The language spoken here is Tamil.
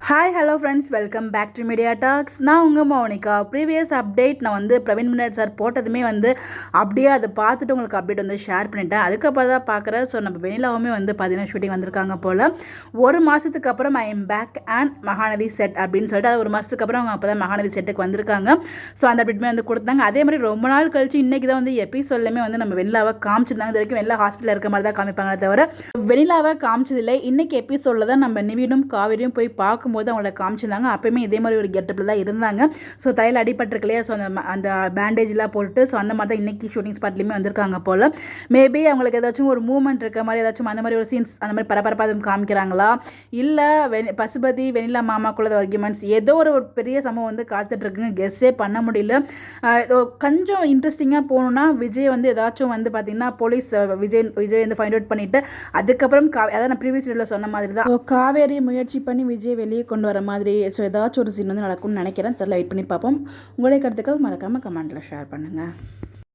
Hi hello friends, welcome back to Media Talks. நான் உங்கள் மௌனிகா. ப்ரீவியஸ் அப்டேட் நான் வந்து பிரவீன் மின்னட் சார் போட்டதுமே வந்து அப்படியே அதை பார்த்துட்டு உங்களுக்கு அப்டேட் வந்து ஷேர் பண்ணிட்டேன். அதுக்கப்புறம் தான் பார்க்குறேன். ஸோ நம்ம வெனிலாவுமே வந்து பார்த்தீங்கன்னா ஷூட்டிங் வந்திருக்காங்க போல். ஒரு மாதத்துக்கு அப்புறம் I am back and Mahanadhi set அப்படின்னு சொல்லிட்டு அது ஒரு மாதத்துக்கு அப்புறம் அவங்க அப்போ தான் மகாநதி செட்டுக்கு வந்திருக்காங்க. ஸோ அந்த அப்டேட்டுமே வந்து கொடுத்தாங்க. அதே மாதிரி ரொம்ப நாள் கழிச்சு இன்றைக்கி தான் வந்து எபிசோட்லையுமே வந்து நம்ம வெனிலாவை காமிச்சிருந்தாங்க. இது வரைக்கும் வெனிலா ஹாஸ்பிட்டலில் இருக்க மாதிரி தான் காமிப்பாங்களே தவிர வெனிலாவை காமிச்சதில்லை. இன்றைக்கி எபிசோடில் தான் நம்ம நிவினும் காவேரியும் போய் பார்க்கும்போது அவங்கள காமிச்சிருந்தாங்க. அப்பயுமே இதே மாதிரி ஒரு கெட்டப்பில் தான் இருந்தாங்க. ஸோ தலையில் அடிபட்டிருக்கு இல்லையா, ஸோ அந்த பேண்டேஜ்லாம் போட்டு ஸோ அந்த மாதிரி தான் இன்றைக்கி ஷூட்டிங் ஸ்பாட்லேயுமே வந்திருக்காங்க போல். மேபி அவங்களுக்கு ஏதாச்சும் ஒரு மூவ்மெண்ட் இருக்க மாதிரி ஏதாச்சும் அந்த மாதிரி ஒரு சீன்ஸ் அந்த மாதிரி பரபரப்பாக எதுவும் காமிக்கிறாங்களா, இல்லை பசுபதி வெனிலா மாமாக்குள்ள ஆர்கியூமெண்ட்ஸ் ஏதோ ஒரு பெரிய சம்பவம் வந்து காத்துட்ருக்குங்க. கெஸ்ஸே பண்ண முடியல. கொஞ்சம் இன்ட்ரெஸ்டிங்காக போகணுன்னா விஜய் வந்து ஏதாச்சும் வந்து பார்த்திங்கன்னா போலீஸ் விஜய் வந்து ஃபைண்ட் அவுட் பண்ணிவிட்டு அதுக்கப்புறம் அதான் நான் ப்ரீவியஸ் வீடியோவில் சொன்ன மாதிரி தான் காவேரி முயற்சி பண்ணி விஜய் வெளியே கொண்டு வர மாதிரி. ஸோ ஏதாச்சும் ஒரு சீன் வந்து நடக்கும்னு நினைக்கிறேன். தெரியல, வெயிட் பண்ணி பார்ப்போம். உங்களுடைய கருத்துக்கள் மறக்காமல் கமெண்ட்டில் ஷேர் பண்ணுங்கள்.